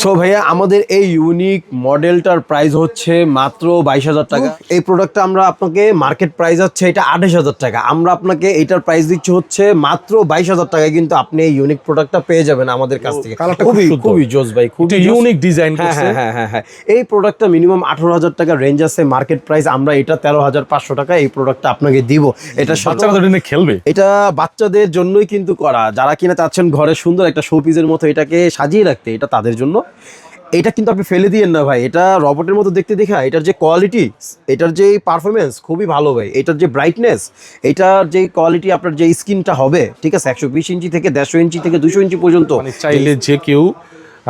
So ভাইয়া আমাদের এই ইউনিক মডেলটার প্রাইস হচ্ছে মাত্র 22,000 টাকা। এই প্রোডাক্টটা আমরা আপনাকে মার্কেট প্রাইস হচ্ছে এটা 28,000 টাকা, আমরা আপনাকে এটার প্রাইস দিচ্ছি হচ্ছে মাত্র 22,000 টাকায়। কিন্তু আপনি এই ইউনিক প্রোডাক্টটা পেয়ে যাবেন আমাদের কাছ থেকে। খুবই খুবই জোস ভাই, খুবই ইউনিক ডিজাইন। হ্যাঁ, এই প্রোডাক্টটা মিনিমাম 18,000 টাকা রেঞ্জ আছে মার্কেট প্রাইস, আমরা এটা 13,500 টাকা এই প্রোডাক্টটা আপনাকে দিব। এটা বাচ্চারা খেলবে, এটা বাচ্চাদের জন্যই কিন্তু করা, যারা কিনা চাচ্ছেন ঘরে সুন্দর একটা শোপিসের মতো এটাকে সাজিয়ে রাখতে, এটা তাদের জন্য। এটা কিন্তু আপনি ফেলে দিয়েন না ভাই, এটা রবটের মতো দেখতে দেখা, এটার যে কোয়ালিটি, এটার যে পারফরমেন্স খুবই ভালো ভাই, এটার যে ব্রাইটনেস, এটার যে কোয়ালিটি, আপনার যে স্ক্রিনটা হবে ঠিক আছে 120 ইঞ্চি থেকে 150 ইঞ্চি থেকে 200 ইঞ্চি পর্যন্ত চাইলে যে কেউ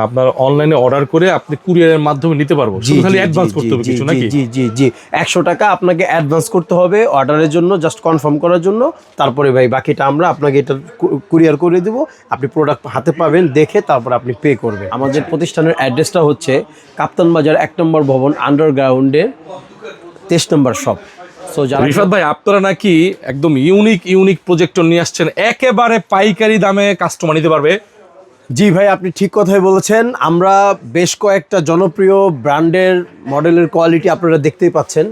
আপনার অনলাইনে অর্ডার করে আপনি কুরিয়ারের মাধ্যমে নিতে পারবো, শুধু খালি অ্যাডভান্স করতে হবে কিছু নাকি? জি 100 টাকা আপনাকে অ্যাডভান্স করতে হবে অর্ডারের জন্য, জাস্ট কনফার্ম করার জন্য। তারপরে ভাই বাকিটা আমরা আপনাকে এটা কুরিয়ার করে দেব, আপনি প্রোডাক্ট হাতে পাবেন দেখে, তারপর আপনি পে করবেন। আমাদের প্রতিষ্ঠানের অ্যাড্রেসটা হচ্ছে কাপ্তান বাজার 1 নম্বর ভবন, আন্ডারগ্রাউন্ডে 23 নম্বর শপ। সো রিফাত ভাই, আপনারা নাকি একদম ইউনিক প্রজেক্টর নিয়ে আসছেন, একেবারে পাইকারি দামে কাস্টমার নিতে পারবে। জি ভাই, আপনি ঠিক কথাই বলেছেন। আমরা বেশ কয়েকটা জনপ্রিয় ব্র্যান্ডের মডেলের কোয়ালিটি আপনারা দেখতেই পাচ্ছেন,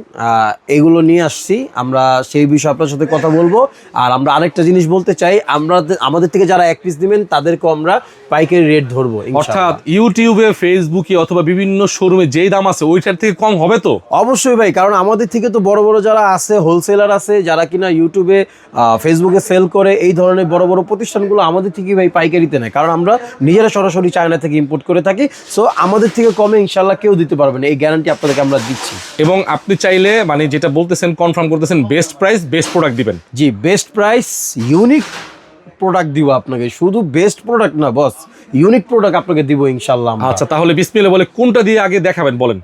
এগুলো নিয়ে আসছি আমরা, সেই বিষয়ে আপনার সাথে কথা বলবো। আর আমরা আরেকটা জিনিস বলতে চাই, আমরা আমাদের থেকে যারা এক পিস দিবেন তাদেরকেও আমরা পাইকারি রেট ধরবো। অর্থাৎ ইউটিউবে, ফেসবুকে অথবা বিভিন্ন শোরুমে যেই দাম আছে ওইটার থেকে কম হবে তো? অবশ্যই ভাই, কারণ আমাদের থেকে তো বড় বড় যারা আছে, হোলসেলার আছে, যারা কিনা ইউটিউবে ফেসবুকে সেল করে, এই ধরনের বড় বড় প্রতিষ্ঠানগুলো আমাদের থেকে ভাই পাইকারিতে নেয়, কারণ আমরা নিজেরা সরাসরি চায়না থেকে ইম্পোর্ট করে থাকি। সো আমাদের থেকে কমে ইনশাল্লাহ কেউ দিতে পারবে না, এই গ্যারান্টি আপনাদেরকে আমরা দিচ্ছি। এবং আপনি চাইলে মানে যেটা বলতেছেন, কনফার্ম করতেছেন, বেস্ট প্রাইস বেস্ট প্রোডাক্ট দিবেন। জি, বেস্ট প্রাইস ইউনিক প্রোডাক্ট দিব আপনাকে, শুধু বেস্ট প্রোডাক্ট না বস, ইউনিক প্রোডাক্ট আপনাকে দিব ইনশাল্লাহ। আচ্ছা, তাহলে বিসমিল্লাহ বলে কোনটা দিয়ে আগে দেখাবেন বলেন।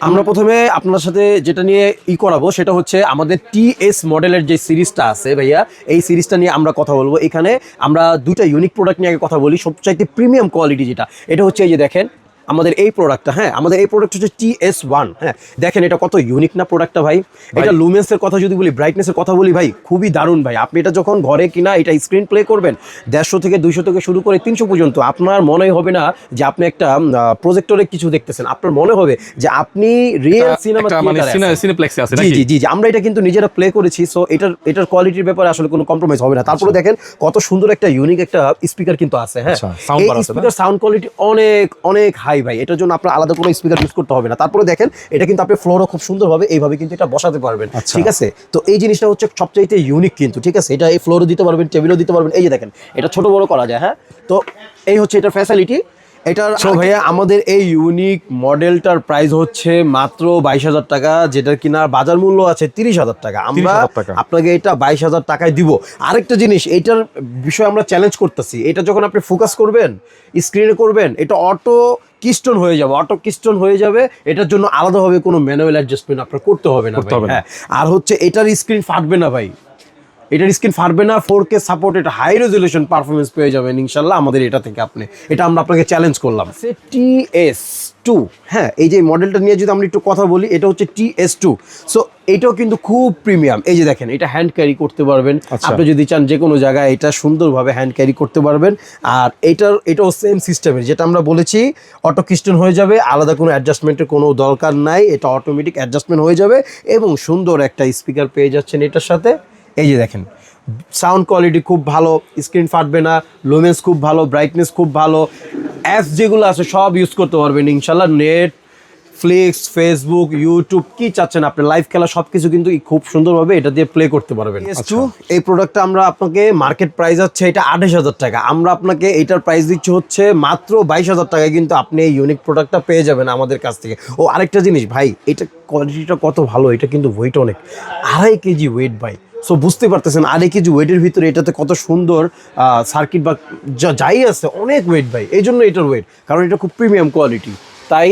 আমরা প্রথমে আপনার সাথে যেটা নিয়ে করাবো সেটা হচ্ছে আমাদের টিএস মডেলের যে সিরিজটা আছে ভাইয়া, এই সিরিজটা নিয়ে আমরা কথা বলবো। এখানে আমরা দুইটা ইউনিক প্রোডাক্ট নিয়ে আগে কথা বলি। সবচাইতে প্রিমিয়াম কোয়ালিটি যেটা, এটা হচ্ছে এই যে দেখেন আমাদের এই প্রোডাক্টটা। হ্যাঁ, আমাদের এই প্রোডাক্ট হচ্ছে TS1। হ্যাঁ, দেখেন এটা কত ইউনিক না প্রোডাক্টটা ভাই। এটা লুমেন্সের কথা যদি বলি, ব্রাইটনেসের কথা বলি ভাই, খুবই দারুণ ভাই। আপনি এটা যখন ঘরে কিনা এটা স্ক্রিন প্লে করবেন 150 থেকে 200 থেকে শুরু করে 300 পর্যন্ত, আপনার মনে হবে না যে আপনি একটা প্রজেক্টরে কিছু দেখতেছেন, আপনার মনে হবে যে আপনি রিয়েল সিনেমা সিনেপ্লেক্সে আছেন। জি, আমরা এটা কিন্তু নিজেরা প্লে করেছি। সো এটার কোয়ালিটির ব্যাপারে আসলে কোনো কম্প্রোমাইজ হবে না। তারপরে দেখেন কত সুন্দর একটা ইউনিক একটা স্পিকার কিন্তু আছে। হ্যাঁ, এই স্পিকার সাউন্ড কোয়ালিটি অনেক অনেক হাই ভাই, এটার জন্য আপনার আলাদা কোনো স্পিকার ইউজ করতে হবে না। তারপরে দেখেন এটা কিন্তু আপনি ফ্লোরও খুব সুন্দরভাবে এইভাবে কিন্তু এটা বসাতে পারবেন। ঠিক আছে, তো এই জিনিসটা হচ্ছে সবচাইতে ইউনিক কিন্তু। ঠিক আছে, এটা এই ফ্লোরও দিতে পারবেন, টেবিলও দিতে পারবেন। এই যে দেখেন এটা ছোট বড় করা যায়। হ্যাঁ, তো এই হচ্ছে এটার ফ্যাসিলিটি। এটার ভাইয়া আমাদের এই ইউনিক মডেলটার প্রাইস হচ্ছে মাত্র 22,000 টাকা, যেটার কিনা বাজার মূল্য আছে 30,000 টাকা। আমরা আপনাকে এটা 22,000 টাকায় দিব। আরেকটা জিনিস, এইটার বিষয়ে আমরা চ্যালেঞ্জ করতেছি, এটা যখন আপনি ফোকাস করবেন, স্ক্রিনে করবেন, এটা অটো কিস্টোন হয়ে যাবে। এটার জন্য আলাদাভাবে কোনো ম্যানুয়াল অ্যাডজাস্টমেন্ট আপনার করতে হবে না। হ্যাঁ, আর হচ্ছে এটার স্ক্রিন ফাটবে না ভাই, এটার স্ক্রিন ফাটবে না। 4K supported high resolution performance পেয়ে যাবেন ইনশাল্লাহ আমাদের এটা থেকে। এটা আমরা আপনাকে চ্যালেঞ্জ করলাম। TS2, হ্যাঁ, এই যে মডেলটা নিয়ে যদি আমরা একটু কথা বলি, এটা হচ্ছে TS2। সো এটাও কিন্তু খুব প্রিমিয়াম। এই যে দেখেন এটা হ্যান্ড ক্যারি করতে পারবেন, আপনি যদি চান যে কোনো জায়গায় এটা সুন্দরভাবে হ্যান্ড ক্যারি করতে পারবেন। আর এটাও সেম সিস্টেমের, যেটা আমরা বলেছি অটো কিস্টোন হয়ে যাবে, আলাদা কোনো অ্যাডজাস্টমেন্টের কোনো দরকার নাই, এটা অটোমেটিক অ্যাডজাস্টমেন্ট হয়ে যাবে এবং সুন্দর একটা স্পিকার পেয়ে যাচ্ছেন এটার সাথে। এই যে দেখেন সাউন্ড কোয়ালিটি খুব ভালো, স্ক্রিন ফাটবে না, লুমেন্স খুব ভালো, ব্রাইটনেস খুব ভালো, অ্যাপস যেগুলো আছে সব ইউজ করতে পারবেন ইনশাল্লাহ। নেটফ্লিক্স, ফেসবুক, ইউটিউব কি চাচ্ছেন আপনি, লাইভ খেলা সব কিছু কিন্তু খুব সুন্দরভাবে এটা দিয়ে প্লে করতে পারবেন। এই প্রোডাক্টটা আমরা আপনাকে মার্কেট প্রাইস হচ্ছে এটা 28,000 টাকা, আমরা আপনাকে এটার প্রাইস দিচ্ছি হচ্ছে মাত্র 22,000 টাকায়। কিন্তু আপনি এই ইউনিক প্রোডাক্টটা পেয়ে যাবেন আমাদের কাছ থেকে। ও আরেকটা জিনিস ভাই, এটা কোয়ালিটিটা কত ভালো, এটা কিন্তু ওয়েট অনেক, 2.5 কেজি ওয়েট ভাই। সো বুঝতে পারতেছেন 2.5 কেজি ওয়েটের ভিতরে এটাতে কত সুন্দর সার্কিট বা যাই আছে, অনেক ওয়েট ভাই। এই জন্য এটার ওয়েট, কারণ এটা খুব প্রিমিয়াম কোয়ালিটি, তাই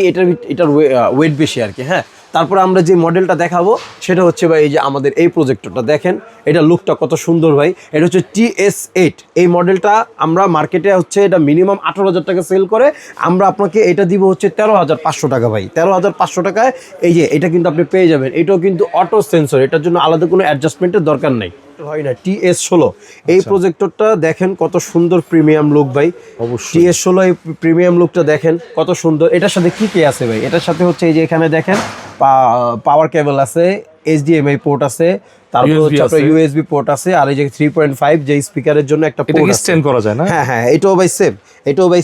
এটার ওয়েট বেশি আর কি। হ্যাঁ, তারপরে আমরা যে মডেলটা দেখাবো সেটা হচ্ছে ভাই এই যে আমাদের এই প্রজেক্টরটা দেখেন, এটা লুকটা কত সুন্দর ভাই। এটা হচ্ছে TS8, এই মডেলটা আমরা মার্কেটে হচ্ছে এটা মিনিমাম 18,000 টাকা সেল করে, আমরা আপনাকে এটা দিব হচ্ছে 13,500 টাকা ভাই। 13,500 টাকায় এই যে এটা কিন্তু আপনি পেয়ে যাবেন। এটাও কিন্তু অটো সেন্সর, এটার জন্য আলাদা কোনো অ্যাডজাস্টমেন্টের দরকার নাই, হয় না। TS16 এই প্রজেক্টরটা দেখেন কত সুন্দর প্রিমিয়াম লুক ভাই। অবশ্যই TS16 এই প্রিমিয়াম লুকটা দেখেন কত সুন্দর। এটার সাথে কি কি আছে ভাই? এটার সাথে হচ্ছে এই যে এখানে দেখেন পাওয়ার কেবল আছে, HDMI পোর্ট আছে, তারপর হচ্ছে আপনার USB পোর্ট আছে, আর এই যে 3.5 যে স্পিকারের জন্য একটা পোর্ট আছে, স্ট্যান্ড করা যায় না? হ্যাঁ হ্যাঁ, এটাও ভাই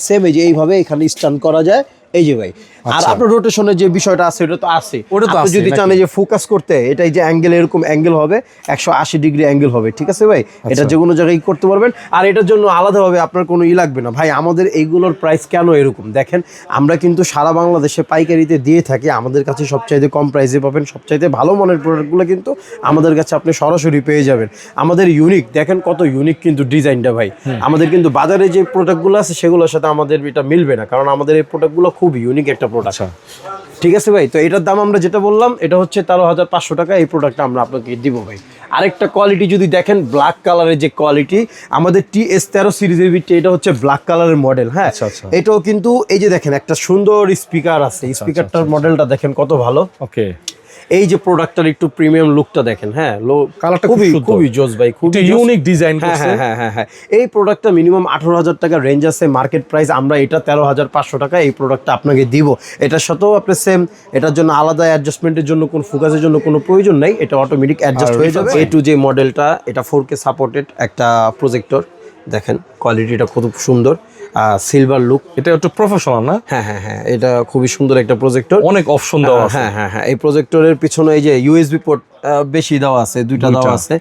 সেম, এই যে এইভাবে এখানে স্ট্যান্ড করা যায় এই যে ভাই। আর আপনার রোটেশনের যে বিষয়টা আছে ওটা তো আছে, আপনি যদি চান এই যে ফোকাস করতে, এটা এই যে অ্যাঙ্গেল এরকম অ্যাঙ্গেল হবে 180 ডিগ্রি অ্যাঙ্গেল হবে, ঠিক আছে ভাই? এটা যে কোনো জায়গায় করতে পারবেন। আর এটার জন্য আলাদাভাবে আপনার কোনো লাগবে না ভাই। আমাদের এইগুলোর প্রাইস কেন এরকম দেখেন, আমরা কিন্তু সারা বাংলাদেশে পাইকারিতে দিয়ে থাকি, আমাদের কাছে সবচাইতে কম প্রাইসে পাবেন, সবচাইতে ভালো মানের প্রোডাক্টগুলো কিন্তু আমাদের কাছে আপনি সরাসরি পেয়ে যাবেন। আমাদের ইউনিক দেখেন কত ইউনিক কিন্তু ডিজাইনটা ভাই। আমাদের কিন্তু বাজারে যে প্রোডাক্টগুলো আছে সেগুলোর সাথে আমাদের এটা মিলবে না, কারণ আমাদের এই প্রোডাক্টগুলো খুব ইউনিক একটা প্রোডাক্ট। ঠিক আছে ভাই, তো এটার দাম আমরা যেটা বললাম এটা হচ্ছে 13,500 টাকা। এই প্রোডাক্টটা আমরা আপনাকে দিব ভাই। আরেকটা কোয়ালিটি যদি দেখেন, ব্ল্যাক কালারের যে কোয়ালিটি, আমাদের TS13 সিরিজের ভিতরে এটা হচ্ছে ব্ল্যাক কালারের মডেল। হ্যাঁ, এটাও কিন্তু এই যে দেখেন একটা সুন্দর স্পিকার আছে, স্পিকারটার মডেলটা দেখেন কত ভালো। ওকে, এই যে প্রোডাক্টটার একটু প্রিমিয়াম লুকটা দেখেন। হ্যাঁ, কালারটা খুবই জোস ভাই, খুবই ইউনিক ডিজাইন। হ্যাঁ, এই প্রোডাক্টটা মিনিমাম 18,000 টাকা রেঞ্জ আছে মার্কেট প্রাইস, আমরা এটা 13,500 টাকা এই প্রোডাক্টটা আপনাকে দিব। এটার সাথেও আপনি সেম, এটার জন্য আলাদা অ্যাডজাস্টমেন্টের জন্য কোনো ফোকাসের জন্য কোনো প্রয়োজন নাই, এটা অটোমেটিক অ্যাডজাস্ট হয়ে যাবে। A2 যে মডেলটা, এটা 4K সাপোর্টেড একটা প্রজেক্টর, দেখেন কোয়ালিটিটা খুব সুন্দর, সিলভার লুক। এটা একটু প্রফেশনাল না? হ্যাঁ, এটা খুবই সুন্দর একটা প্রজেক্টর, অনেক অপশন দেওয়া আছে। হ্যাঁ, এই প্রজেক্টরের পিছনে এই যে USB পোর্ট বেশি দেওয়া আছে, দুইটা দেওয়া আছে,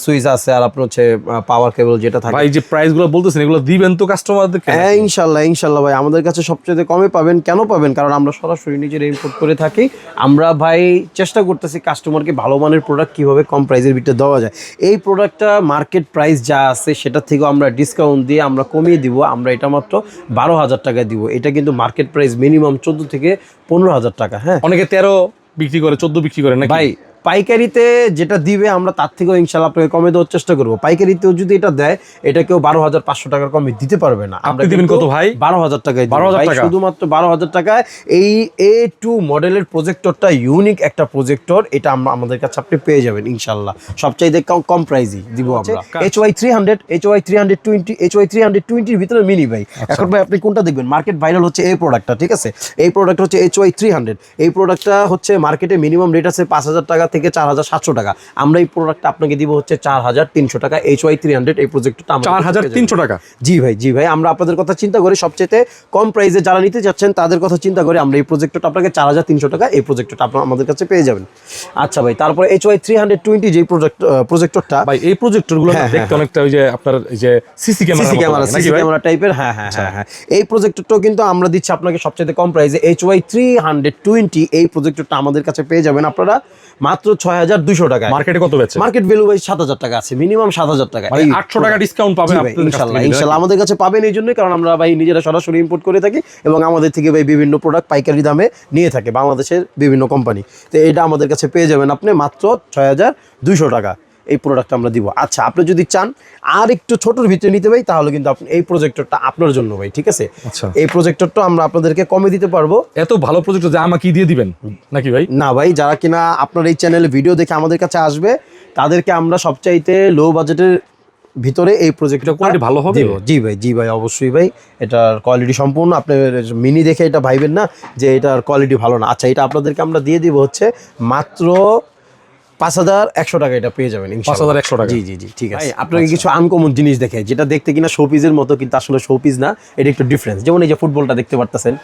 সুইচ আছে, আর আপনার হচ্ছে পাওয়ার কেবল যেটা থাকে। ভাই যে প্রাইসগুলো বলতেছেন এগুলো দিবেন তো কাস্টমারদেরকে? হ্যাঁ, ইনশাআল্লাহ ভাই, আমাদের কাছে সবচেয়ে কমে পাবেন। কেন পাবেন? কারণ আমরা সরাসরি নিজেরা ইম্পোর্ট করে থাকি। আমরা ভাই চেষ্টা করতেছি কাস্টমারকে ভালো মানের প্রোডাক্ট কিভাবে কম প্রাইসের ভিতরে দেওয়া যায়। এই প্রোডাক্টটা মার্কেট প্রাইস যা আছে সেটা থেকেও আমরা ডিসকাউন্ট দিয়ে আমরা কমিয়ে দিব, আমরা এটা মাত্র 12,000 টাকায় দিব। এটা কিন্তু মার্কেট প্রাইস মিনিমাম 14 থেকে 15,000 টাকা। হ্যাঁ, অনেকে 13 বিক্রি করে, 14 বিক্রি করে না ভাই। পাইকারিতে যেটা দিবে আমরা তার থেকেও ইনশাল্লাহ আপনাকে কমে দেওয়ার চেষ্টা করবো। পাইকারিতেও যদি এটা দেয়, এটা কেউ 12,500 টাকার কমে দিতে পারবে না। আপনি দিবেন কত ভাই? 12,000 টাকায়। 12,000 টাকা, শুধুমাত্র 12,000 টাকায় এই A2 মডেলের প্রজেক্টরটা ইউনিক একটা প্রজেক্টর, এটা আমরা আমাদের কাছে আপনি পেয়ে যাবেন ইনশাল্লাহ সবচাইতে কম প্রাইসই দিব আমরা। HY300, HY320, HY320 ভিতরে মিনি ভাই। এখন ভাই আপনি কোনটা দেখবেন? মার্কেট ভাইরাল হচ্ছে এই প্রোডাক্টটা, ঠিক আছে? এই প্রোডাক্ট হচ্ছে HY300। এই প্রোডাক্টটা হচ্ছে মার্কেটে মিনিমাম রেট আছে 5,000 টাকা থেকে 4,700 টাকা। আমরা এই প্রোডাক্টটা আপনাকে দিব হচ্ছে 4,300 টাকা। HY300 এই প্রজেক্টটা 4,300 টাকা। জি ভাই, আমরা আপনাদের কথা চিন্তা করে সবচেয়ে কম প্রাইসে যারা নিতে যাচ্ছেন তাদের কথা চিন্তা করে আমরা এই প্রজেক্টটা আপনাকে 4,300 টাকা এই প্রজেক্টটা আপনারা আমাদের কাছে পেয়ে যাবেন। আচ্ছা ভাই, তারপরে HY320 যে প্রজেক্টরটা ভাই, এই প্রজেক্টরগুলো দেখতে অনেকটা ওই যে আপনার এই যে সিসি ক্যামেরা টাইপের। হ্যাঁ, এই প্রজেক্টরটাও কিন্তু আমরা দিচ্ছি আপনাকে সবচেয়ে কম প্রাইসে। HY320 এই প্রজেক্টরটা আমাদের কাছে পেয়ে যাবেন আপনারা মাত্র 6,200 টাকা। মার্কেটে কত বেচে? মার্কেট ভ্যালু ভাই 7,000 টাকা আছে, মিনিমাম 7,000 টাকা। 800 টাকা ডিসকাউন্ট পাবেন ইনশাআল্লাহ আমাদের কাছে পাবেন। এই জন্যই কারণ আমরা ভাই নিজেরা সরাসরি ইম্পোর্ট করে থাকি এবং আমাদের থেকে ভাই বিভিন্ন প্রোডাক্ট পাইকারি দামে নিয়ে থাকে বাংলাদেশের বিভিন্ন কোম্পানি। তো এটা আমাদের কাছে পেয়ে যাবেন আপনি মাত্র 6,200 টাকা এই প্রোডাক্ট আমরা দিব। আচ্ছা, আপনি যদি চান আর একটু ছোটোর ভিতরে নিতে ভাই, তাহলে কিন্তু আপনি এই প্রজেক্টরটা আপনার জন্য ভাই, ঠিক আছে? আচ্ছা, এই প্রজেক্টরটা আমরা আপনাদেরকে কমে দিতে পারবো। এত ভালো প্রজেক্টর যে আমাকে দিয়ে দিবেন নাকি ভাই? না ভাই, যারা কিনা আপনার এই চ্যানেলে ভিডিও দেখে আমাদের কাছে আসবে তাদেরকে আমরা সবচাইতে লো বাজেটের ভিতরে এই প্রজেক্টটা কোয়ালিটি ভালো হবে। জি ভাই অবশ্যই ভাই, এটার কোয়ালিটি সম্পূর্ণ আপনি মিনি দেখে এটা ভাইবেন না যে এটার কোয়ালিটি ভালো না। আচ্ছা, এটা আপনাদেরকে আমরা দিয়ে দিব হচ্ছে মাত্র 5,100 টাকা এটা পেয়ে যাবেন। 5,100 টাকা। জি ঠিক আছে। আপনাকে কিছু আনকমন জিনিস দেখে যেটা দেখতে কিনা শোপিসের মতো, কিন্তু আসলে শোপিস না, এটা একটু ডিফারেন্স। যেমন এই যে ফুটবলটা দেখতে পারতেছেন,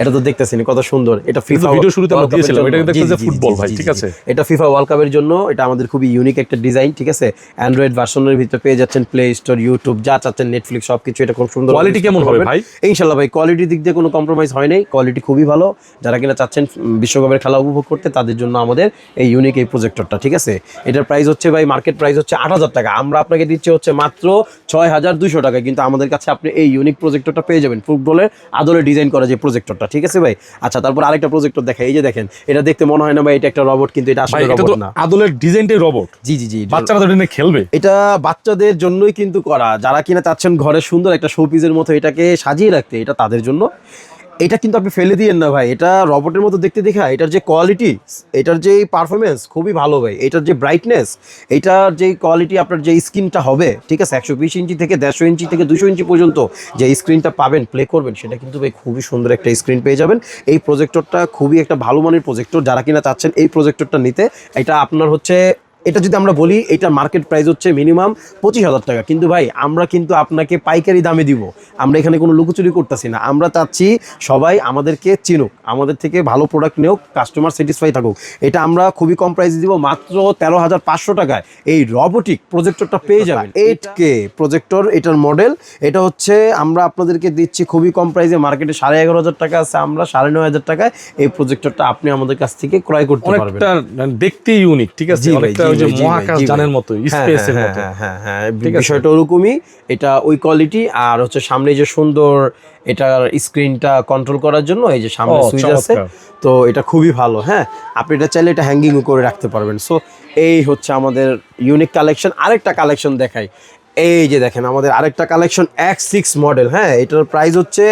এটা তো দেখতেছেন কত সুন্দর। এটা ফিফা ভিডিও শুরুতে আমরা দিয়েছিলাম, এটা দেখতেছে ফুটবল ভাই, ঠিক আছে? এটা ফিফা ওয়ার্ল্ড কাপের জন্য, এটা আমাদের খুবই ইউনিক একটা ডিজাইন, ঠিক আছে? অ্যান্ড্রয়েড ভার্সনের ভিতরে পেয়ে যাচ্ছেন প্লে স্টোর, ইউটিউব যা চাচ্ছেন, নেটফ্লিক্স সবকিছু। এটা খুব সুন্দর। কোয়ালিটি কেমন হবে ভাই? ইনশাআল্লাহ ভাই, কোয়ালিটির দিক দিয়ে কোনো কম্প্রোমাইজ হয় নাই, কোয়ালিটি খুবই ভালো। যারা কিনা চাচ্ছেন বিশ্বকাপের খেলা উপভোগ করতে তাদের জন্য আমাদের এই ইউনিক এই প্রজেক্টরটা, ঠিক আছে? এটার প্রাইস হচ্ছে ভাই, মার্কেট প্রাইস হচ্ছে 8,000 টাকা, আমরা আপনাকে দিচ্ছি হচ্ছে মাত্র 6,200 টাকা। কিন্তু আমাদের কাছে আপনি এই ইউনিক প্রজেক্টরটা পেয়ে যাবেন, ফুটবলের আদলে ডিজাইন করা যে প্রজেক্টরটা। প্রজেক্টরটা, ঠিক আছে ভাই। আচ্ছা, তারপর আরেকটা প্রজেক্টর দেখা, এই যে দেখেন, এটা দেখতে মনে হয় না ভাই এটা একটা রোবট, কিন্তু এটা আসলে রোবট না। আদলের ডিজাইনটাই রোবট। জি জি জি, বাচ্চারা তো এটা নিয়ে খেলবে। এটা বাচ্চাদের জন্যই কিন্তু করা, যারা কিনা চাচ্ছেন ঘরে সুন্দর একটা শোপিসের মতো এটাকে সাজিয়ে রাখতে, এটা তাদের জন্য। এটা কিন্তু আপনি ফেলে দিয়েন না ভাই, এটা রোবটের মতো দেখতে দেখা, এটার যে কোয়ালিটি, এটার যে পারফরমেন্স খুবই ভালো ভাই, এটার যে ব্রাইটনেস, এটার যে কোয়ালিটি, আপনার যে স্ক্রিনটা হবে, ঠিক আছে, 120 ইঞ্চি থেকে 150 ইঞ্চি থেকে 200 ইঞ্চি পর্যন্ত যে স্ক্রিনটা পাবেন, প্লে করবেন, সেটা কিন্তু ভাই খুবই সুন্দর একটা স্ক্রিন পেয়ে যাবেন। এই প্রজেক্টরটা খুবই একটা ভালো মানের প্রজেক্টর, যারা কিনা চাচ্ছেন এই প্রজেক্টরটা নিতে, এটা আপনার হচ্ছে, এটা যদি আমরা বলি এটার মার্কেট প্রাইস হচ্ছে মিনিমাম 25,000 টাকা, কিন্তু ভাই আমরা কিন্তু আপনাকে পাইকারি দামে দিব। আমরা এখানে কোনো লুকোচুরি করতেছি না, আমরা চাচ্ছি সবাই আমাদেরকে চিনুক, আমাদের থেকে ভালো প্রোডাক্ট নেওক, কাস্টমার স্যাটিসফাই থাকুক। এটা আমরা খুবই কম প্রাইসে দিব, মাত্র 13,500 টাকায় এই রোবোটিক প্রজেক্টরটা পেয়ে যাবেন। 8K প্রজেক্টর এটার মডেল, এটা হচ্ছে আমরা আপনাদেরকে দিচ্ছি খুবই কম প্রাইসে, মার্কেটে 11,500 টাকা আছে, আমরা 9,500 টাকায় এই প্রজেক্টরটা আপনি আমাদের কাছ থেকে ক্রয় করতে পারবেন। অনেকটা দেখতে ইউনিক, ঠিক আছে, অনেকটা ওই যে মহাকাশ যানের মতো, স্পেসের মতো। হ্যাঁ, বিষয়টা ওরকমই, এটা ওই কোয়ালিটি। আর হচ্ছে সামনে যে সুন্দর এটার স্ক্রিনটা কন্ট্রোল করার জন্য এই যে সামনে সুইচ আছে, তো এটা খুবই ভালো। হ্যাঁ, আপনি এটা চাইলে এটা হ্যাঙ্গিং করে রাখতে পারবেন। সো এই হচ্ছে আমাদের ইউনিক কালেকশন। আরেকটা কালেকশন দেখাই, এই যে দেখেন আমাদের আরেকটা কালেকশন X6 মডেল। হ্যাঁ, এটার প্রাইস হচ্ছে,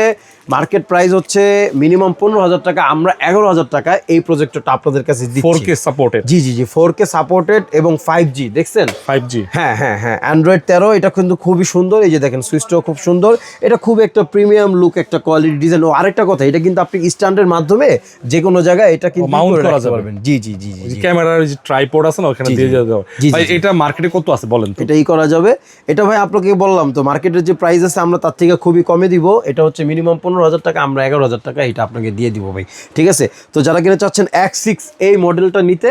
মার্কেট প্রাইস হচ্ছে মিনিমাম 15,000 টাকা, আমরা 11,000 টাকা এই প্রজেক্টরটা আপনাদের কাছে দিচ্ছি। 4K supported. জি জি জি, 4K সাপোর্টেড এবং 5G, দেখছেন 5G। হ্যাঁ হ্যাঁ হ্যাঁ, অ্যান্ড্রয়েড 13, এটা কিন্তু খুবই সুন্দর। এই যে দেখেন সুইচটাও খুব সুন্দর, এটা খুব একটা প্রিমিয়াম লুক, একটা কোয়ালিটি ডিজাইন। ও আরেকটা কথা, এটা কিন্তু আপনি স্ট্যান্ডের মাধ্যমে যে কোনো জায়গায় এটা কিন্তু মাউন্ট করা পারবেন। জি জি জি জি, ক্যামেরার যে ট্রাইপড আছে না, ওখানে দিয়ে যাবে ভাই। এটা মার্কেটে কত আছে বলেন তো? এটাই করা যাবে। এটা ভাই আপনাকে বললাম তো, মার্কেটের যে প্রাইস আছে আমরা তার থেকে খুবই কমে দিব। এটা হচ্ছে মিনিমাম 15,000 টাকা, আমরা 11,000 টাকা এটা আপনাকে দিয়ে দিব ভাই, ঠিক আছে। তো যারা কিনা চাচ্ছেন X6 এই মডেলটা নিতে,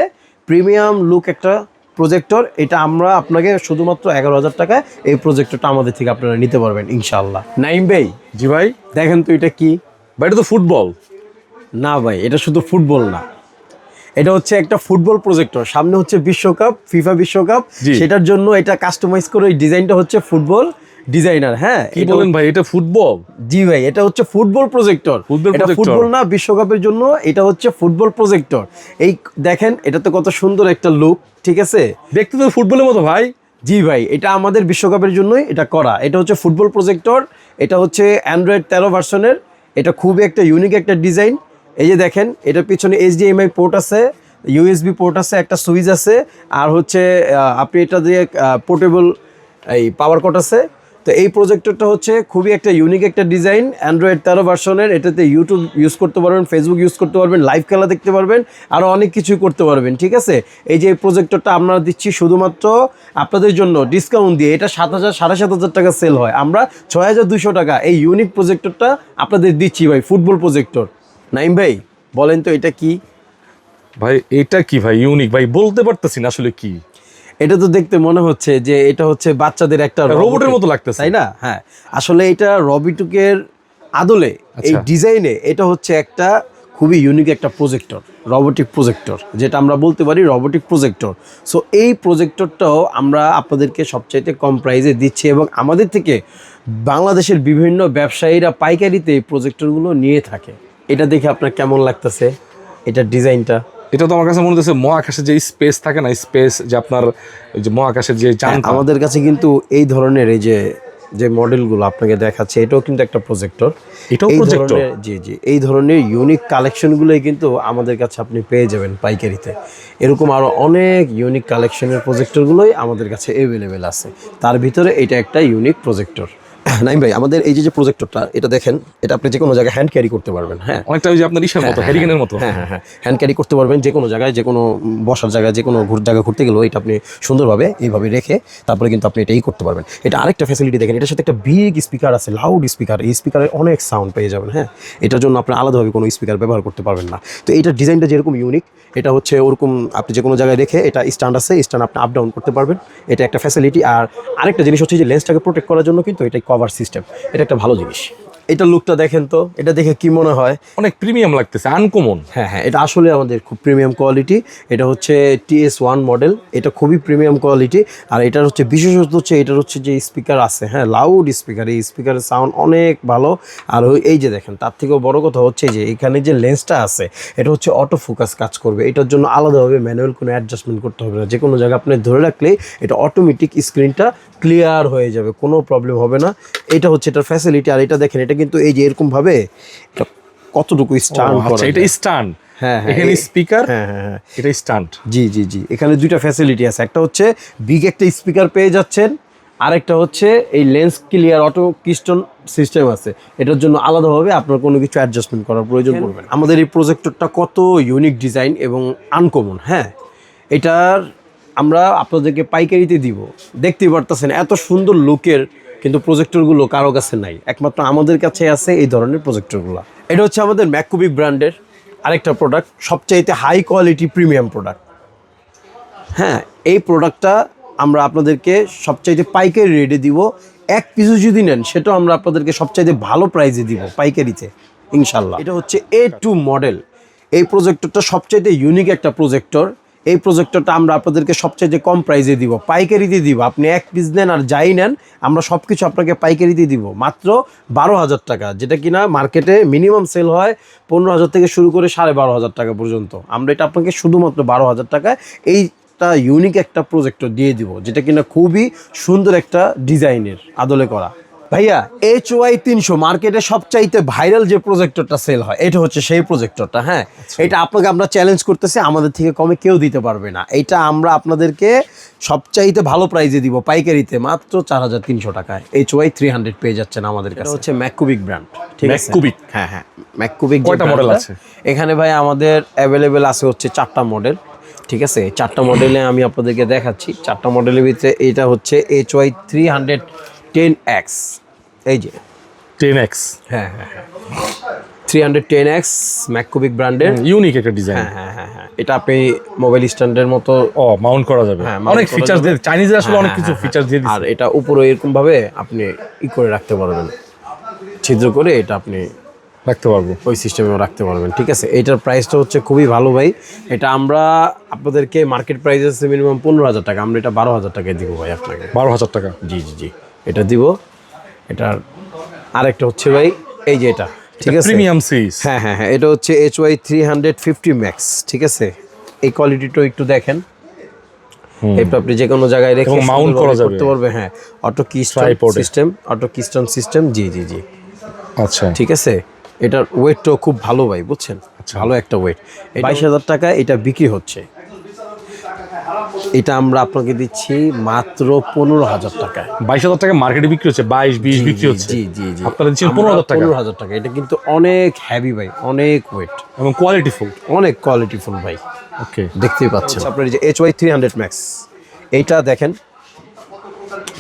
প্রিমিয়াম লুক একটা প্রজেক্টর, এটা আমরা আপনাকে শুধুমাত্র 11,000 টাকায় এই প্রজেক্টরটা আমাদের থেকে আপনারা নিতে পারবেন ইনশাআল্লাহ। নাইম ভাই। জি ভাই। দেখেন তো এটা কি ভাই? এটা তো ফুটবল। না ভাই, এটা শুধু ফুটবল না, এটা হচ্ছে একটা ফুটবল প্রজেক্টর। সামনে হচ্ছে বিশ্বকাপ, ফিফা বিশ্বকাপ, সেটার জন্য এটা কাস্টমাইজ করে এই ডিজাইনটা হচ্ছে ফুটবল ডিজাইনার। হ্যাঁ, কি বলেন ভাই, এটা ফুটবল? জি ভাই, এটা হচ্ছে ফুটবল প্রজেক্টর। এটা ফুটবল না, বিশ্বকাপের জন্য এটা হচ্ছে ফুটবল প্রজেক্টর। এই দেখেন, এটা তো কত সুন্দর একটা লুক, ঠিক আছে, দেখতে তো ফুটবলের মতো ভাই। জি ভাই, এটা আমাদের বিশ্বকাপের জন্যই এটা করা। এটা হচ্ছে ফুটবল প্রজেক্টর, এটা হচ্ছে অ্যান্ড্রয়েড 13 ভার্সনের, এটা খুবই একটা ইউনিক একটা ডিজাইন। এই যে দেখেন, এটার পিছনে HDMI পোর্ট আছে, USB পোর্ট আছে, একটা সুইচ আছে, আর হচ্ছে আপনি এটা দিয়ে পোর্টেবল এই পাওয়ার কট আছে। তো এই প্রজেক্টরটা হচ্ছে খুবই একটা ইউনিক একটা ডিজাইন, অ্যান্ড্রয়েড 13 ভার্সনের। এটাতে ইউটিউব ইউজ করতে পারবেন, ফেসবুক ইউজ করতে পারবেন, লাইভ খেলা দেখতে পারবেন, আরও অনেক কিছুই করতে পারবেন, ঠিক আছে। এই যে প্রজেক্টরটা আমরা দিচ্ছি শুধুমাত্র আপনাদের জন্য ডিসকাউন্ট দিয়ে, এটা 7,000 7,500 টাকা সেল হয়, আমরা 6,200 টাকা এই ইউনিক প্রজেক্টরটা আপনাদের দিচ্ছি ভাই, ফুটবল প্রজেক্টর। নাইম ভাই বলেন তো এটা কি? ভাই এটা কি ভাই ইউনিক ভাই, বলতে পারতেছি না আসলে কি। এটা তো দেখতে মনে হচ্ছে যে এটা হচ্ছে বাচ্চাদের একটা রোবটের মতো লাগতেছে, তাই না? হ্যাঁ, আসলে এটা রবিটুকের আদলে এই ডিজাইনে এটা হচ্ছে একটা খুবই ইউনিক একটা প্রজেক্টর, রোবোটিক প্রজেক্টর, যেটা আমরা বলতে পারি রোবোটিক প্রজেক্টর। সো এই প্রজেক্টরটাও আমরা আপনাদেরকে সবচাইতে কম প্রাইসে দিচ্ছি, এবং আমাদের থেকে বাংলাদেশের বিভিন্ন ব্যবসায়ীরা পাইকারিতে এই প্রজেক্টরগুলো নিয়ে থাকে। এটা দেখে আপনার কেমন লাগতেছে এটার ডিজাইনটা? এটা তো আমার কাছে মনে হচ্ছে মহাকাশে যে স্পেস থাকে না, স্পেস যে আপনার ওই যে মহাকাশের যে যান, আমাদের কাছে কিন্তু এই ধরনের এই যে যে মডেলগুলো আপনাকে দেখাচ্ছে, এটাও কিন্তু একটা প্রজেক্টর। এটাও প্রজেক্টর? জি জি, এই ধরনের ইউনিক কালেকশনগুলোই কিন্তু আমাদের কাছে আপনি পেয়ে যাবেন পাইকারিতে। এরকম আরও অনেক ইউনিক কালেকশনের প্রজেক্টরগুলোই আমাদের কাছে অ্যাভেলেবেল আছে, তার ভিতরে এটা একটা ইউনিক প্রজেক্টর। নাইম ভাই, আমাদের এই যে প্রজেক্টরটা, এটা দেখেন, এটা আপনি যে কোনো জায়গায় হ্যান্ড ক্যারি করতে পারবেন। হ্যাঁ, অনেকটা ওই যে আপনার ইসের মতো, হ্যারিকেনের মতো। হ্যাঁ হ্যাঁ হ্যাঁ, হ্যান্ড ক্যারি করতে পারবেন যে কোনো জায়গায়, যে কোনো বসার জায়গায়, যে কোনো জায়গায় ঘুরতে গেলেও এটা আপনি সুন্দরভাবে এইভাবে রেখে তারপরে কিন্তু আপনি এটাই করতে পারবেন। এটা আরেকটা ফ্যাসিলিটি দেখেন, এটার সাথে একটা বিগ স্পিকার আছে, লাউড স্পিকার। এই স্পিকারে অনেক সাউন্ড পেয়ে যাবেন। হ্যাঁ, এটার জন্য আপনি আলাদাভাবে কোনো স্পিকার ব্যবহার করতে পারবেন না। তো এইটার ডিজাইনটা যেরকম ইউনিক, এটা হচ্ছে ওরকম আপনি যে কোনো জায়গায় রেখে, এটা স্ট্যান্ড আছে, স্ট্যান্ড আপনি আপ ডাউন করতে পারবেন, এটা একটা ফ্যাসিলিটি। আর আরেকটা জিনিস হচ্ছে যে লেন্সটাকে প্রোটেক্ট করার জন্য কিন্তু এটা কভার সিস্টেম, এটা একটা ভালো জিনিস। এটা লুকটা দেখেন তো, এটা দেখে কি মনে হয়? অনেক প্রিমিয়াম লাগতেছে, আনকমন। হ্যাঁ, এটা আসলে আমাদের খুব প্রিমিয়াম কোয়ালিটি। এটা হচ্ছে TS1 মডেল, এটা খুবই প্রিমিয়াম কোয়ালিটি। আর এটার হচ্ছে বিশেষত হচ্ছে এটার হচ্ছে যে স্পিকার আছে, হ্যাঁ, লাউড স্পিকার, এই স্পিকারের সাউন্ড অনেক ভালো। আর এই যে দেখেন, তার থেকেও বড় কথা হচ্ছে যে এখানে যে লেন্সটা আছে এটা হচ্ছে অটো ফোকাস কাজ করবে। এটার জন্য আলাদাভাবে ম্যানুয়াল কোনো অ্যাডজাস্টমেন্ট করতে হবে না, যে কোনো জায়গায় আপনি ধরে রাখলেই এটা অটোমেটিক স্ক্রিনটা ক্লিয়ার হয়ে যাবে, কোনো প্রবলেম হবে না। এটা হচ্ছে এটার ফ্যাসিলিটি। আর এটা দেখেন, এটা কিন্তু এই যে এরকমভাবে এটা কতটুকু স্টান্ট করা, এটা স্ট্যান্ড। হ্যাঁ, এখানে স্পিকার, হ্যাঁ, এটা স্ট্যান্ড। জি, এখানে দুইটা ফ্যাসিলিটি আছে। একটা হচ্ছে বিগ একটা স্পিকার পেয়ে যাচ্ছেন, আরেকটা হচ্ছে এই লেন্স ক্লিয়ার অটো কিস্টন সিস্টেম আছে। এটার জন্য আলাদাভাবে আপনার কোনো কিছু অ্যাডজাস্টমেন্ট করার প্রয়োজন পড়বে না। আমাদের এই প্রজেক্টরটা কত ইউনিক ডিজাইন এবং আনকমন, হ্যাঁ। এটার আমরা আপনাদেরকে পাইকারিতে দিব, দেখতেই পারতেছেন এত সুন্দর লুকের, কিন্তু প্রজেক্টরগুলো কারো কাছে নাই, একমাত্র আমাদের কাছে আছে এই ধরনের প্রজেক্টরগুলো। এটা হচ্ছে আমাদের ম্যাককুবিক ব্র্যান্ডের আরেকটা প্রোডাক্ট, সবচাইতে হাই কোয়ালিটি প্রিমিয়াম প্রোডাক্ট। হ্যাঁ, এই প্রোডাক্টটা আমরা আপনাদেরকে সবচাইতে পাইকারি রেটে দিব। এক পিসও যদি নেন সেটাও আমরা আপনাদেরকে সবচাইতে ভালো প্রাইসে দিব পাইকারিতে, ইনশাল্লাহ। এটা হচ্ছে A2 মডেল। এই প্রজেক্টরটা সবচাইতে ইউনিক একটা প্রজেক্টর। এই প্রজেক্টরটা আমরা আপনাদেরকে সবচাইতে কম প্রাইসে দিব, পাইকারিতে দিব। আপনি এক পিস নেন আর যাই নেন, আমরা সব কিছু আপনাকে পাইকারিতে দিব মাত্র 12,000 টাকা, যেটা কিনা মার্কেটে মিনিমাম সেল হয় 15,000 থেকে শুরু করে 12,500 টাকা পর্যন্ত। আমরা এটা আপনাকে শুধুমাত্র 12,000 টাকায় এইটা ইউনিক একটা প্রজেক্টর দিয়ে দিব, যেটা কিনা খুবই সুন্দর একটা ডিজাইনের আদলে করা। ভাইয়া, HY 300 মার্কেটে সবচাইতে ভাইরাল যে প্রজেক্টরটা সেল হয়, এটা হচ্ছে সেই প্রজেক্টরটা। হ্যাঁ, এটা আপনাকে আমরা চ্যালেঞ্জ করতেছি, আমাদের থেকে কমে কেউ দিতে পারবে না। এটা আমরা আপনাদেরকে সবচাইতে ভালো প্রাইজে দিব পাইকারিতে, মাত্র 4,300 টাকায় HY 300 পেয়ে যাচ্ছেন আমাদের কাছে। এটা হচ্ছে ম্যাককুবিক ব্র্যান্ড, ঠিক আছে? ম্যাককুবিক, হ্যাঁ, ম্যাককুবিক। কয়টা মডেল আছে এখানে? ভাই আমাদের অ্যাভেলেবেল আছে হচ্ছে 4টা মডেল, ঠিক আছে? 4টা মডেলে আমি আপনাদেরকে দেখাচ্ছি। 4টা মডেলের ভিতরে এটা হচ্ছে HY 310X, এই যে 10X। হ্যাঁ, 310X ম্যাককুবিক ব্র্যান্ডের, ইউনিক একটা ডিজাইন। হ্যাঁ, এটা আপনি মোবাইল স্ট্যান্ডের মতো মাউন্ট করা যাবে, অনেক ফিচার্স দিয়ে, চাইনিজে আসলে অনেক কিছু ফিচার্স দিয়ে দিচ্ছে। আর এটা উপরে এরকম ভাবে আপনি করে রাখতে পারবেন, ছিদ্র করে এটা আপনি রাখতে পারবো, ওই সিস্টেমেও রাখতে পারবেন, ঠিক আছে? এটার প্রাইসটা হচ্ছে খুবই ভালো ভাই। এটা আমরা আপনাদেরকে মার্কেট প্রাইস আছে মিনিমাম 15,000 টাকা, আমরা এটা 12,000 টাকায় দিব ভাই আপনাকে। 12,000 টাকা? জি, এটা দিব। এটার আরেকটা হচ্ছে ভাই এই যে এটা, ঠিক আছে? Premium series. হ্যাঁ, এটা হচ্ছে HY 350 ম্যাক্স, ঠিক আছে? এই কোয়ালিটিটা একটু দেখেন, এটা আপনি যে কোনো জায়গায় রেখে মাউন্ট করা যাবে, করতে পারবে। হ্যাঁ, অটো কিস্টন সিস্টেম, জি। আচ্ছা, ঠিক আছে? এটার ওয়েটটাও খুব ভালো ভাই, বুঝছেন? ভালো একটা ওয়েট। 22,000 টাকা এটা বিক্রি হচ্ছে। এটা আমরা আপনাকে দিচ্ছি মাত্র 15,000 টাকায়। 22,000 টাকা মার্কেটে বিক্রি হচ্ছে, 22-20 বিক্রি হচ্ছে। জি, আপনারা দিচ্ছেন 15,000 টাকা। 15,000 টাকা। এটা কিন্তু অনেক হেভি ভাই, অনেক ওয়েট এবং কোয়ালিটিফুল, অনেক কোয়ালিটিফুল ভাই। ওকে, দেখতেই পাচ্ছেন আপনার এই যে HY 300 ম্যাক্স, এইটা দেখেন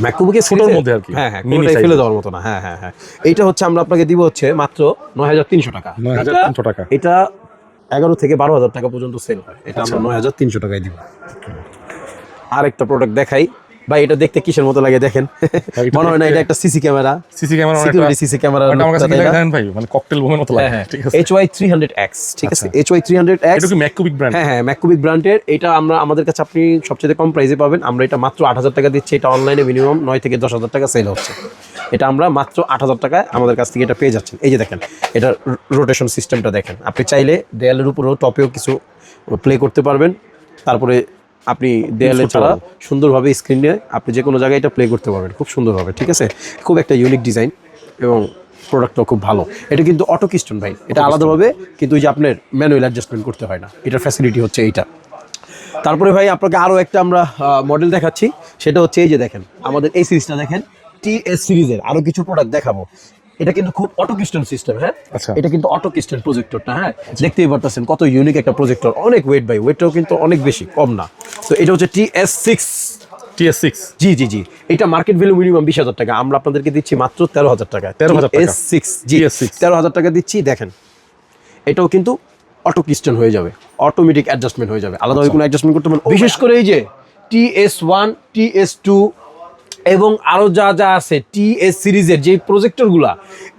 ম্যাকবুকের ছোটোর মধ্যে আর কি। হ্যাঁ, কোনোটাই ফেলে দেওয়ার মতো না। হ্যাঁ, এইটা হচ্ছে আমরা আপনাকে দিব হচ্ছে মাত্র 9,300 টাকা। 9,300 টাকা। এটা 11 থেকে 12,000 টাকা পর্যন্ত সেল হয়, এটা আমরা 9,300 টাকায় দিব। আরেকটা প্রোডাক্ট দেখাই ভাই, এটা দেখতে কিসের মতো লাগে দেখেন, মনে হয় না এটা একটা সিসি ক্যামেরা? সিসি ক্যামেরা আমার কাছে দেখেন ভাই, মানে ককটেল বোমের মতো লাগে। ঠিক আছে, HY 300X, ঠিক আছে? HY 300X, এটা কি ম্যাককুবিক ব্র্যান্ড? হ্যাঁ, ম্যাককুবিক ব্র্যান্ডের। এটা আমরা আমাদের কাছে আপনি সবচেয়ে কম প্রাইসে পাবেন। আমরা এটা মাত্র 8,000 টাকা দিচ্ছি। এটা অনলাইনে মিনিমাম 9 থেকে 10,000 টাকা সেল হচ্ছে। এটা আমরা মাত্র 8,000 টাকায় আমাদের কাছ থেকে এটা পেয়ে যাচ্ছেন। এই যে দেখেন, এটা রোটেশন সিস্টেমটা দেখেন। আপনি চাইলে দেয়ালের উপরেও টপেও কিছু প্লে করতে পারবেন। তারপরে আপনি দেয়ালে ছাড়া সুন্দরভাবে স্ক্রিনে আপনি যে কোনো জায়গায় এটা প্লে করতে পারবেন খুব সুন্দরভাবে, ঠিক আছে? খুব একটা ইউনিক ডিজাইন এবং প্রোডাক্টটাও খুব ভালো। এটা কিন্তু অটো কিস্টন ভাই, এটা আলাদাভাবে কিন্তু ওই যে আপনার ম্যানুয়াল অ্যাডজাস্টমেন্ট করতে হয় না। এটার ফ্যাসিলিটি হচ্ছে এইটা। তারপরে ভাই আপনাকে আরও একটা আমরা মডেল দেখাচ্ছি, সেটা হচ্ছে এই যে দেখেন, আমাদের এই সিরিজটা দেখেন, TS সিরিজের আরও কিছু প্রোডাক্ট দেখাবো। এটা কিন্তু খুব অটো কিস্টন সিস্টেম। হ্যাঁ, এটা কিন্তু অটো কিস্টন প্রজেক্টরটা। হ্যাঁ, দেখতেই পারতেছেন কত ইউনিক একটা প্রজেক্টর, অনেক ওয়েট ভাই, ওয়েটটাও কিন্তু অনেক বেশি, কম না। তো এটা হচ্ছে TS6। জি, এটা মার্কেট ভ্যালু মিনিমাম 20,000 টাকা, আমরা আপনাদেরকে দিচ্ছি মাত্র 13,000 টাকা। 13,000 জি, 13,000 টাকা দিচ্ছি। দেখেন, এটাও কিন্তু অটো কিস্টন হয়ে যাবে, অটোমেটিক অ্যাডজাস্টমেন্ট হয়ে যাবে, আলাদাভাবে কোনো অ্যাডজাস্টমেন্ট করতে পারবেন। বিশেষ করে এই যে TS1, TS2 এবং আরো যা যা আছে টিএস সিরিজের যে প্রজেক্টরগুলা,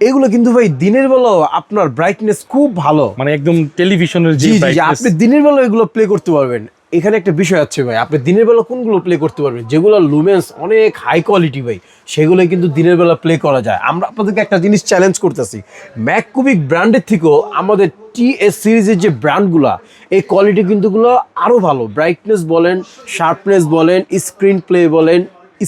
এগুলো কিন্তু ভাই দিনের বেলাও আপনার ব্রাইটনেস খুব ভালো, মানে একদম টেলিভিশনের যে জি জি জি, brightness। আপনি দিনের বেলা এগুলো প্লে করতে পারবেন। এখানে একটা বিষয় আছে ভাই, আপনি দিনের বেলা কোনগুলো প্লে করতে পারবেন, যেগুলো লুমেন্স অনেক হাই কোয়ালিটি ভাই, সেগুলোই কিন্তু দিনের বেলা প্লে করা যায়। আমরা আপনাদেরকে একটা জিনিস চ্যালেঞ্জ করতেছি, ম্যাককুবিক ব্র্যান্ডের থেকেও আমাদের টিএস সিরিজের যে ব্র্যান্ডগুলা, এই কোয়ালিটি কিন্তুগুলো আরও ভালো। ব্রাইটনেস বলেন, শার্পনেস বলেন, স্ক্রিন প্লে বলেন,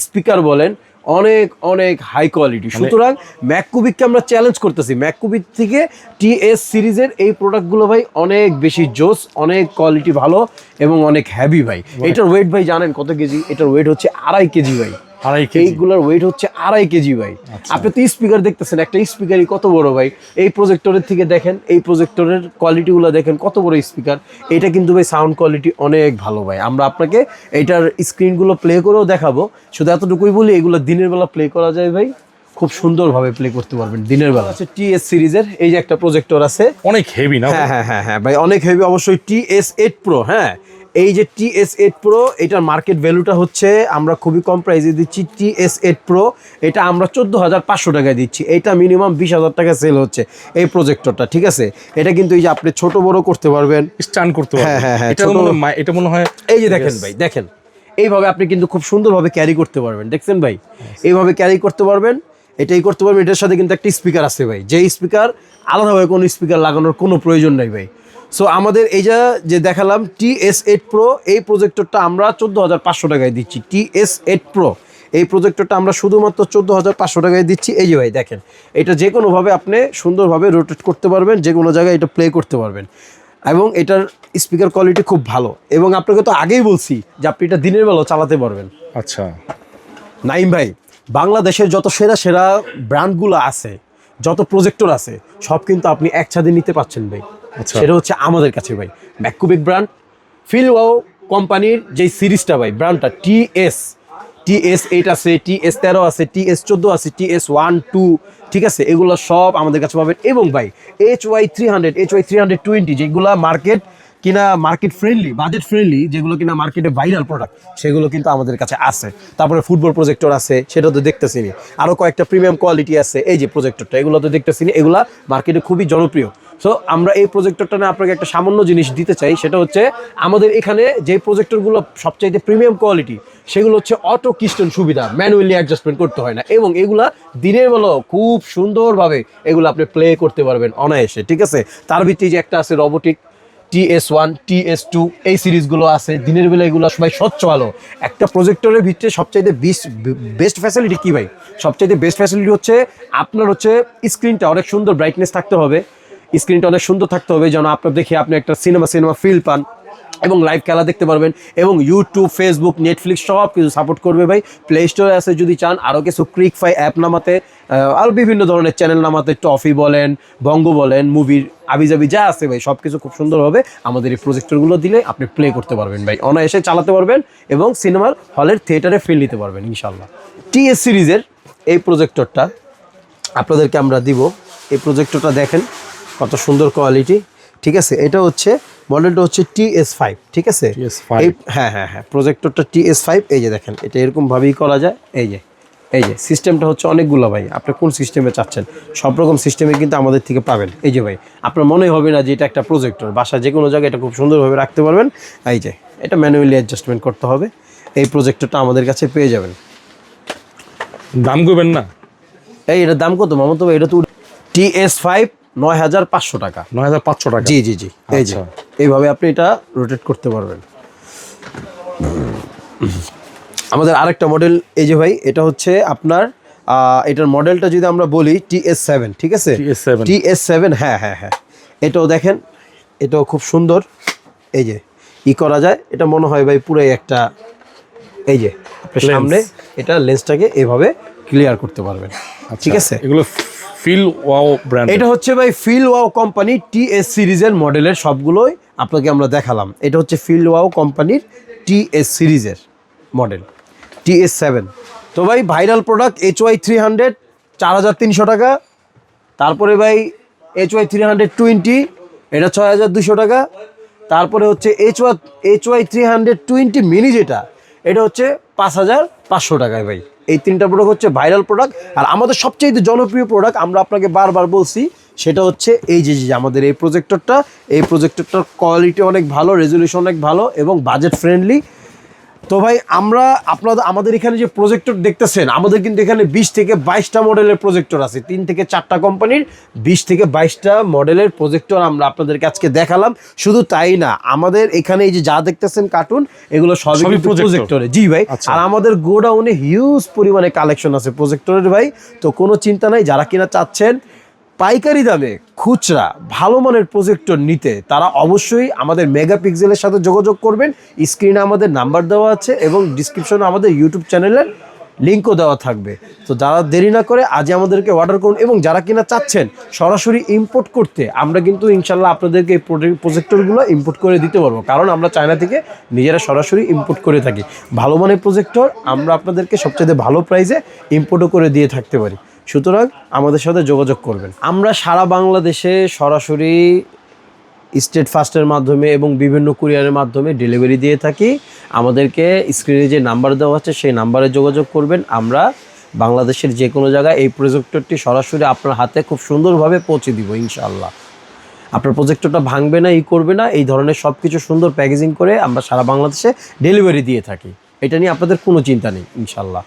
স্পিকার বলেন, অনেক অনেক হাই কোয়ালিটি। সুতরাং ম্যাককুবিককে আমরা চ্যালেঞ্জ করতেছি, ম্যাককুবিক থেকে টিএস সিরিজের এই প্রোডাক্টগুলো ভাই অনেক বেশি জোস, অনেক কোয়ালিটি ভালো এবং অনেক হ্যাভি ভাই। এটার ওয়েট ভাই জানেন কত কেজি? এটার ওয়েট হচ্ছে 2.5 কেজি ভাই। 2.5 কেজি? এইগুলোর ওয়েট হচ্ছে 2.5 কেজি ভাই। আপনি তো স্পিকার দেখতেছেন, একটা স্পিকারই কত বড় ভাই। এই প্রজেক্টরের থেকে দেখেন, এই প্রজেক্টরের কোয়ালিটিগুলো দেখেন কত বড় স্পিকার। এটা কিন্তু ভাই সাউন্ড কোয়ালিটি অনেক ভালো ভাই। আমরা আপনাকে এটার স্ক্রিনগুলো প্লে করেও দেখাবো। শুধু এতটুকুই বলি, এগুলো দিনের বেলা প্লে করা যায় ভাই, খুব সুন্দরভাবে প্লে করতে পারবেন দিনের বেলা। আছে টিএস সিরিজের এই যে একটা প্রজেক্টর আছে, অনেক হেভি না? হ্যাঁ হ্যাঁ হ্যাঁ হ্যাঁ ভাই, অনেক হেভি অবশ্যই। TS8 Pro, হ্যাঁ, এই যে TS8 Pro, এটার মার্কেট ভ্যালুটা হচ্ছে আমরা খুবই কম প্রাইসে দিচ্ছি। TS8 Pro এটা আমরা 14,500 টাকায় দিচ্ছি। এটা মিনিমাম 20,000 টাকা সেল হচ্ছে এই প্রজেক্টরটা, ঠিক আছে? এটা কিন্তু এই যে আপনি ছোট বড় করতে পারবেন, স্ট্যান্ড করতে পারবেন। হ্যাঁ হ্যাঁ হ্যাঁ, এটা মনে হয় এই যে দেখেন ভাই, দেখেন এইভাবে আপনি কিন্তু খুব সুন্দরভাবে ক্যারি করতে পারবেন। দেখছেন ভাই, এইভাবে ক্যারি করতে পারবেন, এটাই করতে পারবেন। এটার সাথে কিন্তু একটা স্পিকার আছে ভাই, যে স্পিকার আলাদাভাবে কোনো স্পিকার লাগানোর কোনো প্রয়োজন নাই ভাই। সো আমাদের এই যে দেখালাম TS8 Pro, এই প্রজেক্টরটা আমরা 14,500 টাকায় দিচ্ছি। TS8 Pro এই প্রজেক্টরটা আমরা শুধুমাত্র 14,500 টাকায় দিচ্ছি। এই যে ভাই দেখেন, এটা যে কোনোভাবে আপনি সুন্দরভাবে রোটেট করতে পারবেন, যে কোনো জায়গায় এটা প্লে করতে পারবেন, এবং এটার স্পিকার কোয়ালিটি খুব ভালো। এবং আপনাকে তো আগেই বলছি যে আপনি এটা দিনের বেলাও চালাতে পারবেন। আচ্ছা নাইম ভাই, বাংলাদেশের যত সেরা সেরা ব্র্যান্ডগুলো আছে, যত প্রজেক্টর আছে, সব কিন্তু আপনি এক ছাদে নিতে পারছেন ভাই। আচ্ছা। সেটা হচ্ছে আমাদের কাছে ভাই ম্যাককুবিক ব্র্যান্ড, ফিলওয়াও কোম্পানির যেই সিরিজটা ভাই, ব্র্যান্ডটা TS8 আছে, TS13 আছে, TS14 আছে, TS1 2, ঠিক আছে? এগুলো সব আমাদের কাছে পাবেন। এবং ভাই HY300, HY320 যেগুলো মার্কেট ফ্রেন্ডলি, বাজেট ফ্রেন্ডলি, যেগুলো কিনা মার্কেটে ভাইরাল প্রোডাক্ট, সেগুলো কিন্তু আমাদের কাছে আছে। তারপরে ফুটবল প্রজেক্টর আছে, সেটা তো দেখতেছিনি। আরও কয়েকটা প্রিমিয়াম কোয়ালিটি আছে, এই যে প্রজেক্টরটা, এগুলো তো দেখতেছিনি, এগুলা মার্কেটে খুবই জনপ্রিয়। সো আমরা এই প্রজেক্টরটা না আপনাকে একটা সামান্য জিনিস দিতে চাই, সেটা হচ্ছে আমাদের এখানে যে প্রজেক্টরগুলো সবচাইতে প্রিমিয়াম কোয়ালিটি, সেগুলো হচ্ছে অটো কিস্টোন সুবিধা, ম্যানুয়ালি অ্যাডজাস্টমেন্ট করতে হয় না, এবং এগুলা দিনের বেলাও খুব সুন্দরভাবে এগুলো আপনি প্লে করতে পারবেন অনায়াসে, ঠিক আছে? তার ভিত্তি যে একটা আছে রোবোটিক, TS1, TS2, এই সিরিজগুলো আছে। দিনের বেলা এগুলো সবাই স্বচ্ছ আলো। একটা প্রজেক্টরের ভিতরে সবচাইতে বেস্ট ফ্যাসিলিটি কি ভাই? সবচাইতে বেস্ট ফ্যাসিলিটি হচ্ছে আপনার হচ্ছে স্ক্রিনটা অনেক সুন্দর ব্রাইটনেস থাকতে হবে, স্ক্রিনটা অনেক সুন্দর থাকতে হবে যেন আপনার দেখে আপনি একটা সিনেমা ফিল পান, এবং লাইভ খেলা দেখতে পারবেন। এবং ইউটিউব, ফেসবুক, নেটফ্লিক্স সব কিছু সাপোর্ট করবে ভাই। প্লে স্টোরে আছে যদি চান আরও কিছু ক্রিকফাই অ্যাপ নামাতে, আর বিভিন্ন ধরনের চ্যানেল নামাতে, টফি বলেন, বঙ্গ বলেন, মুভির আবিজাবি যা আছে ভাই, সব কিছু খুব সুন্দরভাবে আমাদের এই প্রজেক্টরগুলো দিলে আপনি প্লে করতে পারবেন ভাই, অনায়াসে চালাতে পারবেন, এবং সিনেমার হলের থিয়েটারে ফিল নিতে পারবেন ইনশাল্লাহ। TS সিরিজের এই প্রজেক্টরটা আপনাদেরকে আমরা দিব। এই প্রজেক্টরটা দেখেন কত সুন্দর কোয়ালিটি, ঠিক আছে? এটা হচ্ছে মডেলটা হচ্ছে TS5, ঠিক আছে? TS5 হ্যাঁ হ্যাঁ হ্যাঁ, প্রজেক্টরটা TS5। এই যে দেখেন, এটা এরকমভাবেই করা যায়। এই যে সিস্টেমটা হচ্ছে অনেকগুলো ভাই, আপনি কোন সিস্টেমে চাচ্ছেন, সব রকম সিস্টেমে কিন্তু আমাদের থেকে পাবেন। এই যে ভাই, আপনার মনে হবে না যে এটা একটা প্রজেক্টর, বাসা যে কোনো জায়গায় এটা খুব সুন্দরভাবে রাখতে পারবেন। এই যে এটা ম্যানুয়ালি অ্যাডজাস্টমেন্ট করতে হবে। এই প্রজেক্টরটা আমাদের কাছে পেয়ে যাবেন। দাম করবেন না? এটার দাম কত মামা? তো এটা তো TS5 9,500 টাকা। 9,500 টাকা? জি জি জি, এই যে এইভাবে আপনি এটা রোটেট করতে পারবেন। আমাদের আরেকটা মডেল, এই যে ভাই, এটা হচ্ছে আপনার এটার মডেলটা যদি আমরা বলি TS7, ঠিক আছে? TS7, হ্যাঁ হ্যাঁ হ্যাঁ, এটাও দেখেন, এটাও খুব সুন্দর। এই যে করা যায়, এটা মনে হয় ভাই পুরাই একটা, এই যে আপনার সামনে এটা লেন্সটাকে এভাবে ক্লিয়ার করতে পারবেন, ঠিক আছে? এগুলো ফিলওয়াও ব্র্যান্ড। এটা হচ্ছে ভাই ফিলওয়াও কোম্পানি TS সিরিজের মডেলের সবগুলোই আপনাকে আমরা দেখালাম। এটা হচ্ছে ফিলওয়াও কোম্পানির TS সিরিজের মডেল TS7। তো ভাই ভাইরাল প্রোডাক্ট HY300 4,300 টাকা। তারপরে ভাই HY320, এটা 6,200 টাকা। তারপরে হচ্ছে HY320 মিনি, যেটা এটা হচ্ছে 5,500 টাকায় ভাই। এই 3টা প্রোডাক্ট হচ্ছে ভাইরাল প্রোডাক্ট। আর আমাদের সবচেয়ে জনপ্রিয় প্রোডাক্ট আমরা আপনাকে বারবার বলছি, সেটা হচ্ছে এই যে আমাদের এই প্রজেক্টরটার কোয়ালিটি অনেক ভালো, রেজলিউশন অনেক ভালো এবং বাজেট ফ্রেন্ডলি। তো ভাই আমাদের এখানে যে প্রজেক্টর দেখতেছেন, আমাদের কিন্তু এখানে 20 থেকে 22টা মডেলের প্রজেক্টর আছে, 3 থেকে 4টা কোম্পানির 20 থেকে 22টা মডেলের প্রজেক্টর আমরা আপনাদেরকে আজকে দেখালাম। শুধু তাই না, আমাদের এখানে এই যে যা দেখতেছেন কার্টুন, এগুলো সবই প্রজেক্টরে। জি ভাই। আর আমাদের গোডাউনে হিউজ পরিমাণে কালেকশন আছে প্রজেক্টরের ভাই। তো কোনো চিন্তা নাই, যারা কিনা চাচ্ছেন পাইকারি দামে খুচরা ভালো মানের প্রজেক্টর নিতে, তারা অবশ্যই আমাদের মেগাপিক্সেলের সাথে যোগাযোগ করবেন। স্ক্রিনে আমাদের নাম্বার দেওয়া আছে এবং ডিসক্রিপশনে আমাদের ইউটিউব চ্যানেলের লিঙ্কও দেওয়া থাকবে। তো যারা দেরি না করে আজই আমাদেরকে অর্ডার করুন। এবং যারা কিনা চাচ্ছেন সরাসরি ইম্পোর্ট করতে, আমরা কিন্তু ইনশাল্লাহ আপনাদেরকে এই প্রজেক্টরগুলো ইম্পোর্ট করে দিতে পারবো, কারণ আমরা চায়না থেকে নিজেরা সরাসরি ইম্পোর্ট করে থাকি। ভালো মানের প্রজেক্টর আমরা আপনাদেরকে সবচেয়ে ভালো প্রাইসে ইম্পোর্টও করে দিয়ে থাকতে পারি। সুতরাং আমাদের সাথে যোগাযোগ করবেন। আমরা সারা বাংলাদেশে সরাসরি স্টেট ফাস্টের মাধ্যমে এবং বিভিন্ন কুরিয়ারের মাধ্যমে ডেলিভারি দিয়ে থাকি। আমাদেরকে স্ক্রিনে যে নাম্বার দেওয়া আছে সেই নাম্বারে যোগাযোগ করবেন। আমরা বাংলাদেশের যে কোনো জায়গায় এই প্রজেক্টরটি সরাসরি আপনার হাতে খুব সুন্দরভাবে পৌঁছে দিব ইনশাআল্লাহ। আপনার প্রজেক্টরটা ভাঙবে না, করবে না, এই ধরনের সব কিছু সুন্দর প্যাকেজিং করে আমরা সারা বাংলাদেশে ডেলিভারি দিয়ে থাকি। এটা নিয়ে আপনাদের কোনো চিন্তা নেই ইনশাআল্লাহ।